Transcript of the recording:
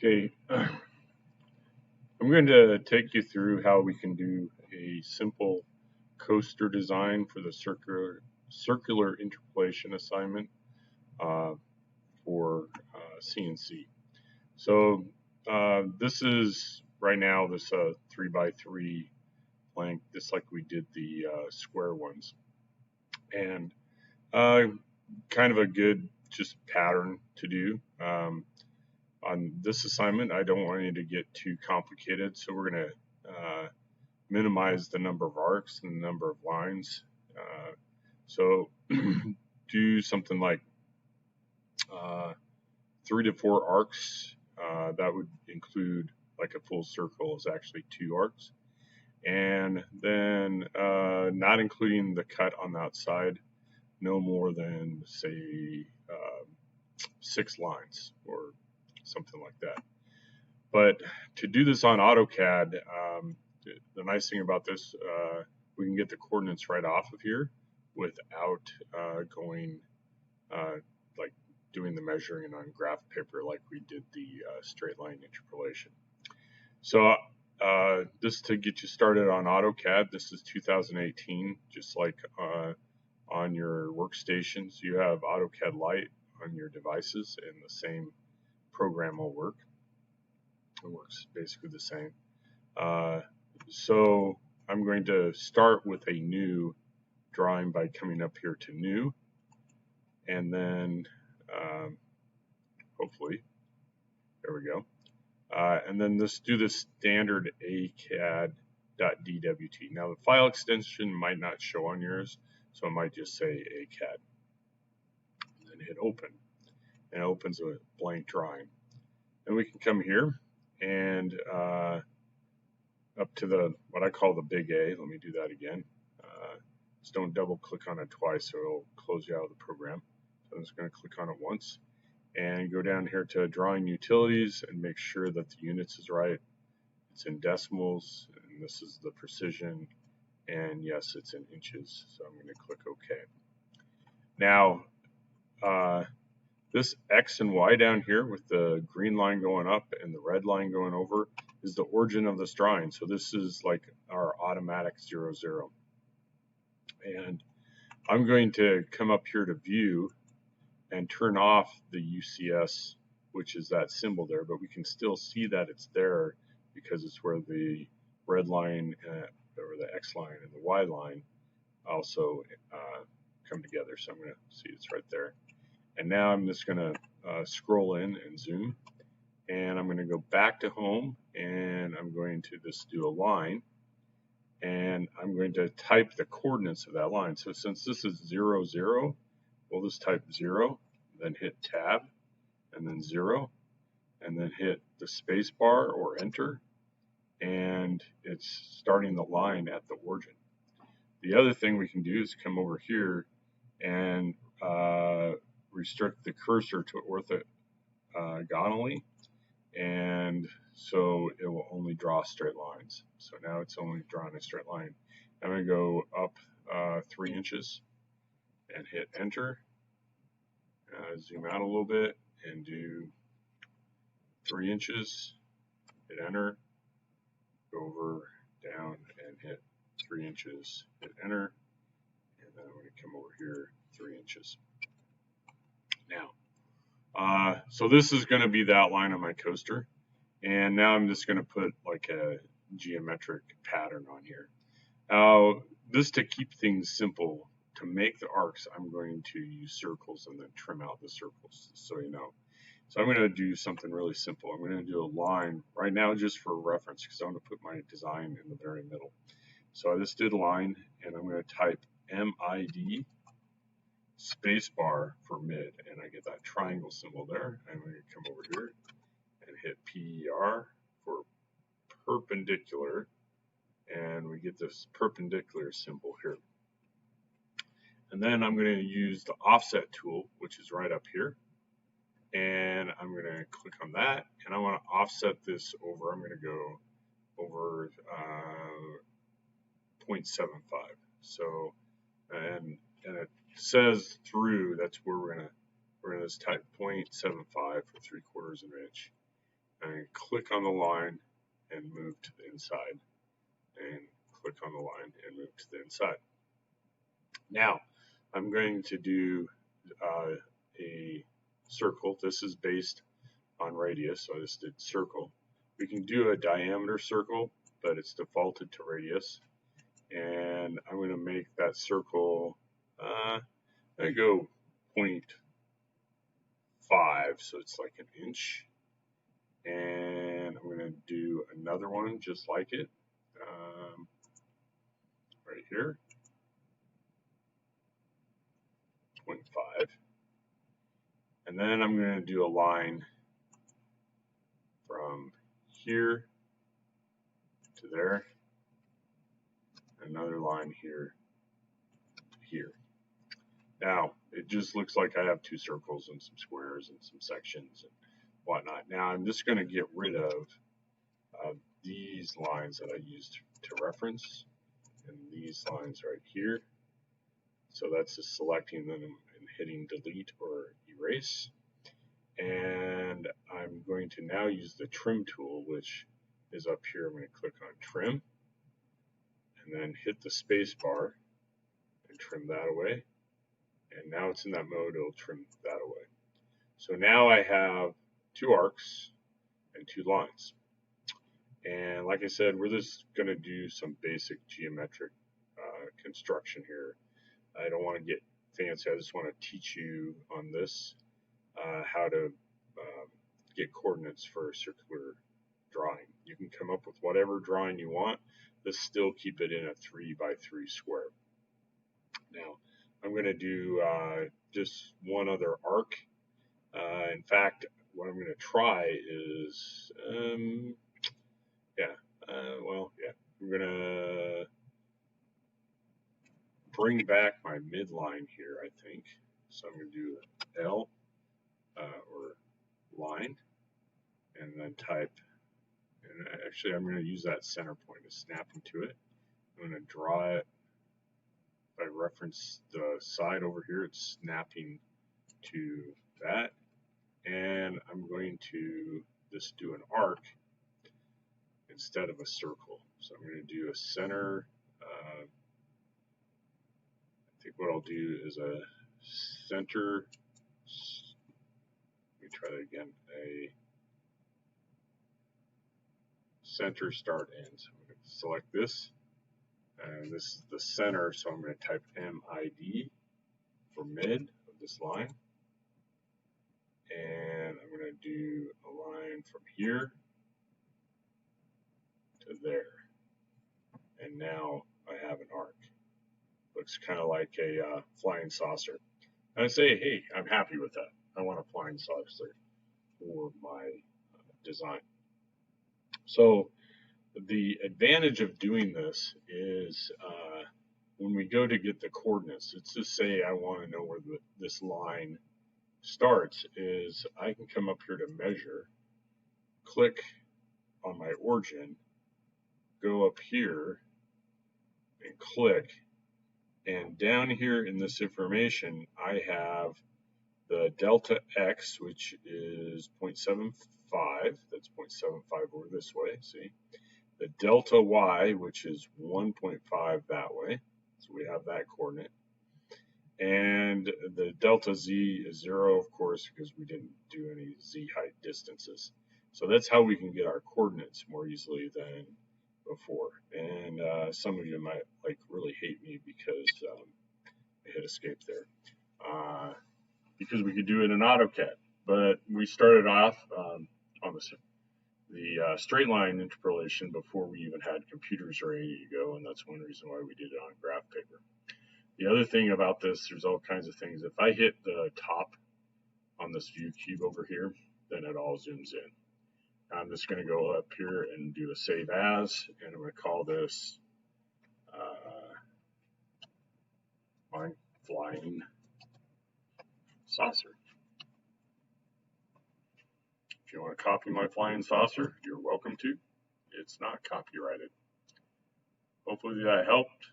Okay, I'm going to take you through how we can do a simple coaster design for the circular interpolation assignment uh, for CNC. So this is right now this 3x3 blank, just like we did the square ones, and uh, kind of a good just pattern to do. On this assignment, I don't want you to get too complicated, so we're going to minimize the number of arcs and the number of lines. So do something like 3 to 4 arcs. That would include like a full circle is actually 2 arcs. And then not including the cut on the outside, no more than say 6 lines or something like that. But to do this on AutoCAD, the nice thing about this, we can get the coordinates right off of here without going like doing the measuring on graph paper like we did the straight line interpolation. So this to get you started on AutoCAD. This is 2018, just like on your workstations, you have AutoCAD Lite on your devices, and the same program will work. It works basically the same. So I'm going to start with a new drawing by coming up here to New, and then hopefully, there we go. And then let's do the standard AutoCAD.dwt. Now the file extension might not show on yours, so it might just say AutoCAD. And then hit open, and it opens a blank drawing. And we can come here and up to the what I call the big A. Let me do that again. Just don't double click on it twice, or it'll close you out of the program. So I'm just going to click on it once and go down here to drawing utilities and make sure that the units is right. It's in decimals, and this is the precision, and yes, it's in inches. So I'm going to click OK. Now this X and Y down here with the green line going up and the red line going over is the origin of this drawing. So this is like our automatic 0, 0. And I'm going to come up here to view and turn off the UCS, which is that symbol there, but we can still see that it's there because it's where the red line or the X line and the Y line also come together. So I'm going to see it's right there. And now I'm just going to scroll in and zoom, and I'm going to go back to home, and I'm going to just do a line, and I'm going to type the coordinates of that line. So since this is 0, 0, we'll just type 0, then hit tab, and then 0, and then hit the space bar or enter, and it's starting the line at the origin. The other thing we can do is come over here and restrict the cursor to orthogonally, and so it will only draw straight lines. So now it's only drawing a straight line. I'm going to go up 3 inches and hit enter. Zoom out a little bit and do 3 inches, hit enter, go over, down, and hit 3 inches, hit enter, and then I'm going to come over here 3 inches. Now, so this is going to be the outline of my coaster, and now I'm just going to put like a geometric pattern on here. Now, this to keep things simple, to make the arcs, I'm going to use circles and then trim out the circles, so you know. So I'm going to do something really simple. I'm going to do a line right now just for reference because I want to put my design in the very middle. So I just did a line, and I'm going to type MID spacebar for mid, and I get that triangle symbol there. I'm going to come over here and hit PER for perpendicular, and we get this perpendicular symbol here. And then I'm going to use the offset tool, which is right up here, and I'm going to click on that, and I want to offset this over. I'm going to go over 0.75. So, and it says through, that's where we're gonna just type 0.75 for 3/4 of an inch, and click on the line and move to the inside, and click on the line and move to the inside. Now I'm going to do a circle. This is based on radius, so I just did circle. We can do a diameter circle, but it's defaulted to radius. And I'm going to make that circle, I go 0.5, so it's like an inch. And I'm going to do another one just like it, right here, 0.5. And then I'm going to do a line from here to there, another line here to here. Now, it just looks like I have two circles and some squares and some sections and whatnot. Now, I'm just going to get rid of these lines that I used to reference and these lines right here. So that's just selecting them and hitting delete or erase. And I'm going to now use the trim tool, which is up here. I'm going to click on trim and then hit the space bar and trim that away. And now it's in that mode, it'll trim that away. So now I have two arcs and two lines. And like I said, we're just going to do some basic geometric construction here. I don't want to get fancy. I just want to teach you on this how to get coordinates for a circular drawing. You can come up with whatever drawing you want, but still keep it in a 3x3 square. Now, I'm going to do just one other arc. In fact, what I'm going to try is, I'm going to bring back my midline here, I think. So I'm going to do L or line, and then type, and actually I'm going to use that center point to snap into it. I'm going to draw it. If I reference the side over here, it's snapping to that. And I'm going to just do an arc instead of a circle. So I'm going to do a center. I think what I'll do is a center. Let me try that again. A center start end. So I'm going to select this. And this is the center, so I'm going to type MID for mid of this line. And I'm going to do a line from here to there. And now I have an arc. Looks kind of like a flying saucer. And I say, hey, I'm happy with that. I want a flying saucer for my design. So the advantage of doing this is when we go to get the coordinates, let's just say I want to know where this line starts, is I can come up here to measure, click on my origin, go up here and click, and down here in this information I have the delta x, which is 0.75, that's 0.75 over this way, see? The delta y, which is 1.5 that way, so we have that coordinate. And the delta z is 0, of course, because we didn't do any z height distances. So that's how we can get our coordinates more easily than before. And some of you might really hate me because I hit escape there. Because we could do it in AutoCAD. But we started off on the straight line interpolation before we even had computers ready to go, and that's one reason why we did it on graph paper. The other thing about this, there's all kinds of things. If I hit the top on this view cube over here, then it all zooms in. I'm just going to go up here and do a save as, and I'm going to call this my flying saucer. If you want to copy my flying saucer, you're welcome to. It's not copyrighted. Hopefully that helped.